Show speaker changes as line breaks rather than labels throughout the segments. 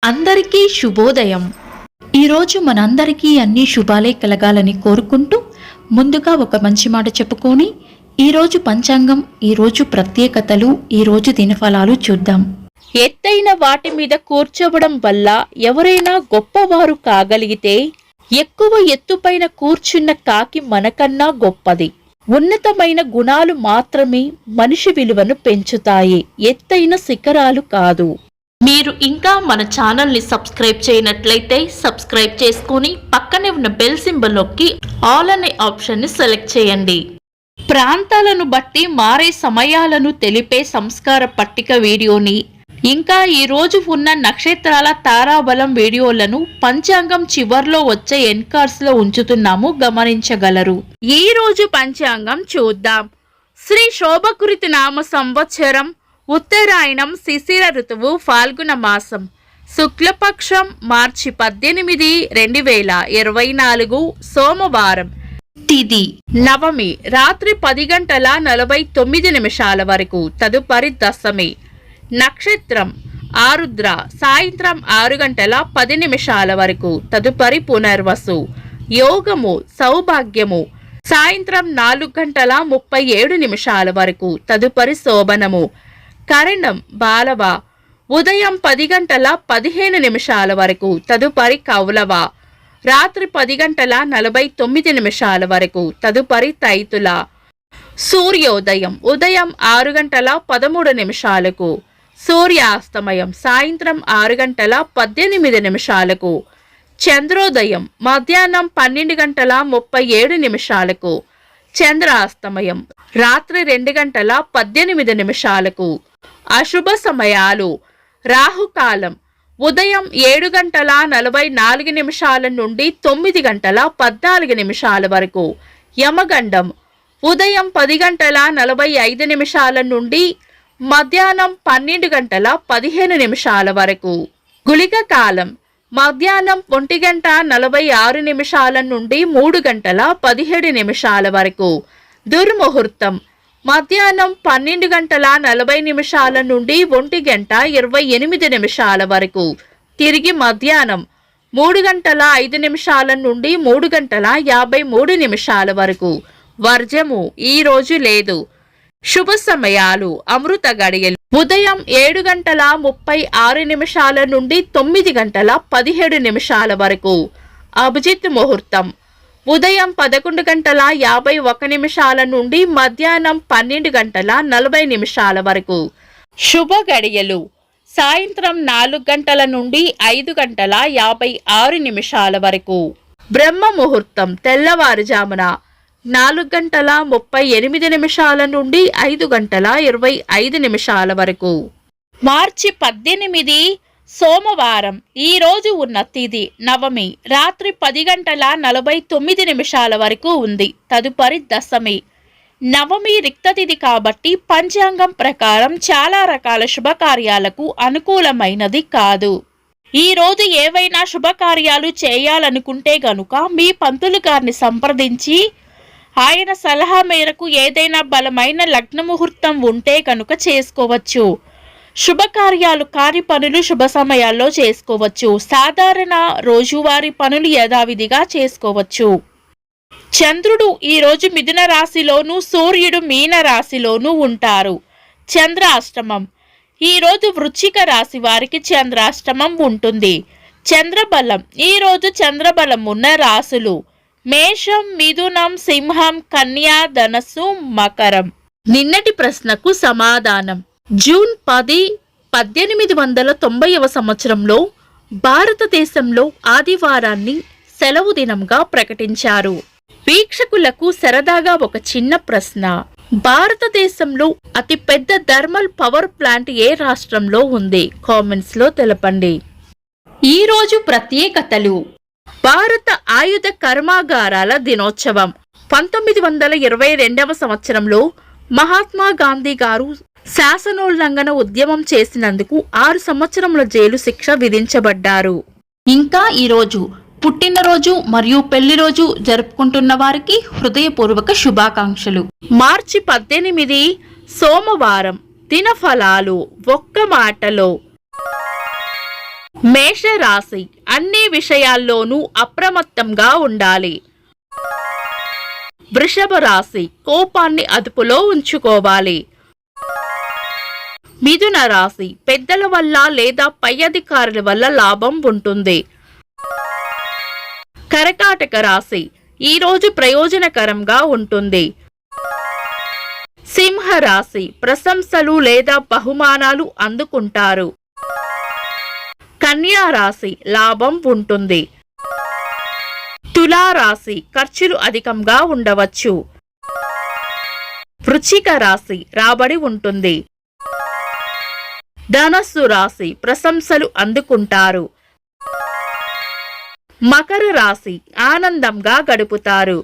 అందరికీ శుభోదయం. ఈరోజు మనందరికీ అన్ని శుభాలే కలగాలని కోరుకుంటూ ముందుగా ఒక మంచి మాట చెప్పుకొని ఈరోజు పంచాంగం, ఈరోజు ప్రత్యేకతలు, ఈరోజు దినఫలాలు చూద్దాం.
ఎత్తైన వాటి మీద కూర్చోవడం వల్ల ఎవరైనా గొప్పవారు కాగలిగితే ఎక్కువ ఎత్తుపైన కూర్చున్న కాకి మనకన్నా గొప్పది. ఉన్నతమైన గుణాలు మాత్రమే మనిషి విలువను పెంచుతాయి, ఎత్తైన శిఖరాలు కాదు. మీరు ఇంకా మన ఛానల్ని సబ్స్క్రైబ్ చేయనట్లయితే సబ్స్క్రైబ్ చేసుకుని పక్కనే ఉన్న బెల్ సింబల్ నొక్కి ఆల్ అనే ఆప్షన్ని సెలెక్ట్ చేయండి. ప్రాంతాలను బట్టి మారే సమయాలను తెలిపే సంస్కార పట్టిక వీడియోని, ఇంకా ఈ రోజు ఉన్న నక్షత్రాల తారాబలం వీడియోలను పంచాంగం చివర్లో వచ్చే ఎన్కార్స్ లో ఉంచుతున్నాము, గమనించగలరు. ఈ రోజు పంచాంగం చూద్దాం. శ్రీ శోభకృతి నామ సంవత్సరం, ఉత్తరాయణం, శిశిర ఋతువు, ఫాల్గుణ మాసం, శుక్లపక్షం, మార్చి 18, 2024, సోమవారం. తిథి నవమి, రాత్రి 10:49 వరకు, తదుపరి దశమి. నక్షత్రం ఆరుద్ర, సాయంత్రం 6:10 వరకు, తదుపరి పునర్వసు. యోగము సౌభాగ్యము, సాయంత్రం 4:37 వరకు, తదుపరి శోభనము. కరణం బాలవ, ఉదయం 10:15 వరకు, తదుపరి కౌలవ. రాత్రి 10:49 వరకు, తదుపరి తైతుల. సూర్యోదయం ఉదయం 6:13, సూర్యాస్తమయం సాయంత్రం 6:18. చంద్రోదయం మధ్యాహ్నం 12:37, చంద్రాస్తమయం రాత్రి 2:18. అశుభ సమయాలు: రాహుకాలం ఉదయం 7:44 నుండి 9:14 వరకు, యమగండం ఉదయం 10:45 నుండి మధ్యాహ్నం 12:15 వరకు, గుళిక కాలం మధ్యాహ్నం 1:46 నుండి 3:17 వరకు, దుర్ముహూర్తం మధ్యాహ్నం 12:40 నుండి 1:28 వరకు, తిరిగి మధ్యాహ్నం 3:05 నుండి 3:53 వరకు. వర్జము ఈ రోజు లేదు. శుభ సమయాలు: అమృత గడియలు ఉదయం 7:36 నుండి 9:17 వరకు, అభిజిత్ ముహూర్తం ఉదయం 11:51 నుండి మధ్యాహ్నం 12:40 వరకు. శుభ గడియలు సాయంత్రం 4 గంటల నుండి 5:56 వరకు. బ్రహ్మ ముహూర్తం తెల్లవారుజామున 4:38 నుండి 5:25 వరకు. మార్చి 18, సోమవారం. ఈ రోజు ఉన్న తిథి నవమి, రాత్రి 10:49 వరకు ఉంది, తదుపరి దశమి. నవమి రిక్త తిథి కాబట్టి పంచాంగం ప్రకారం చాలా రకాల శుభకార్యాలకు అనుకూలమైనది కాదు. ఈ రోజు ఏవైనా శుభకార్యాలు చేయాలనుకుంటే గనుక మీ పంతులు గారిని సంప్రదించి ఆయన సలహా మేరకు ఏదైనా బలమైన లగ్న ముహూర్తం ఉంటే కనుక చేసుకోవచ్చు. శుభకార్యాలు కాని పనులు శుభ సమయాల్లో చేసుకోవచ్చు. సాధారణ రోజువారీ పనులు యథావిధిగా చేసుకోవచ్చు. చంద్రుడు ఈ రోజు మిథున రాశిలోను, సూర్యుడు మీన రాశిలోను ఉంటారు. చంద్రాష్టమం ఈ రోజు వృశ్చిక రాశి వారికి చంద్రాష్టమం ఉంటుంది. చంద్రబలం ఈ రోజు చంద్రబలం ఉన్న రాశులు మేషం, మిథునం, సింహం, కన్యా, ధనస్సు, మకరం. నిన్నటి ప్రశ్నకు సమాధానం: జూన్ 10, 1890 సంవత్సరంలో భారతదేశంలో ఆదివారాన్ని సెలవు దినంగా ప్రకటించారు. వీక్షకులకు సరదాగా ఒక చిన్న ప్రశ్న: భారతదేశంలో అతిపెద్ద థర్మల్ పవర్ ప్లాంట్ ఏ రాష్ట్రంలో ఉంది? కామెంట్స్ లో తెలపండి. ఈ రోజు ప్రత్యేకతలు: భారత ఆయుధ కర్మాగారాల దినోత్సవం. 1922 సంవత్సరంలో మహాత్మా గాంధీ గారు శాసనోల్లంఘన ఉద్యమం చేసినందుకు 6 సంవత్సరముల జైలు శిక్ష విధించబడ్డారు. ఇంకా ఈరోజు పుట్టినరోజు మరియు పెళ్లి రోజు జరుపుకుంటున్న వారికి హృదయపూర్వక శుభాకాంక్షలు. మార్చి 18, సోమవారం. దినఫలాలు ఒక్క మాటలో: మేషరాశి అన్ని విషయాల్లోనూ అప్రమత్తంగా ఉండాలి. వృషభ రాశి కోపాన్ని అదుపులో ఉంచుకోవాలి. మిథున రాశి పెద్దల వల్ల లేదా పై అధికారుల వల్ల లాభం ఉంటుంది. కర్కాటక రాశి ఈరోజు ప్రయోజనకరంగా ఉంటుంది. సింహ రాశి ప్రశంసలు లేదా బహుమానాలు అందుకుంటారు. కన్యా రాశి లాభం ఉంటుంది. తులా రాశి ఖర్చులు అధికంగా ఉండవచ్చు. వృశ్చిక రాశి రాబడి ఉంటుంది. ధనస్సు రాశి ప్రశంసలు అందుకుంటారు. మకర రాశి ఆనందంగా గడుపుతారు.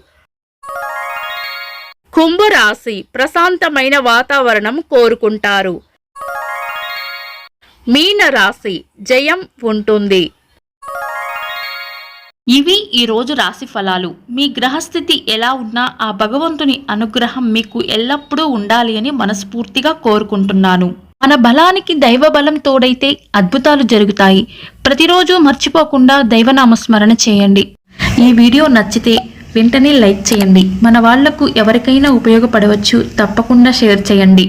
కుంభరాశి ప్రశాంతమైన వాతావరణం కోరుకుంటారు. మీన రాశి జయం ఉంటుంది.
ఇవి ఈ రోజు రాశి ఫలాలు. మీ గ్రహస్థితి ఎలా ఉన్నా ఆ భగవంతుని అనుగ్రహం మీకు ఎల్లప్పుడూ ఉండాలి అని మనస్ఫూర్తిగా కోరుకుంటున్నాను. మన బలానికి దైవ బలం తోడైతే అద్భుతాలు జరుగుతాయి. ప్రతిరోజు మర్చిపోకుండా దైవనామస్మరణ చేయండి. ఈ వీడియో నచ్చితే వెంటనే లైక్ చేయండి. మన వాళ్లకు ఎవరికైనా ఉపయోగపడవచ్చు. తప్పకుండా షేర్ చేయండి.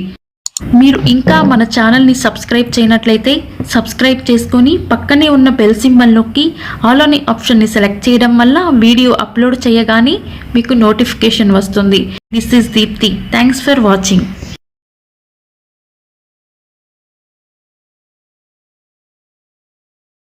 మీరు ఇంకా మన ఛానల్ని సబ్స్క్రైబ్ చేయనట్లయితే సబ్స్క్రైబ్ చేసుకొని పక్కనే ఉన్న బెల్ సింబల్ నొక్కి ఆల్ అనే ఆప్షన్ని సెలెక్ట్ చేయడం వల్ల వీడియో అప్లోడ్ చేయగానే మీకు నోటిఫికేషన్ వస్తుంది. This is Deepti. Thanks for watching.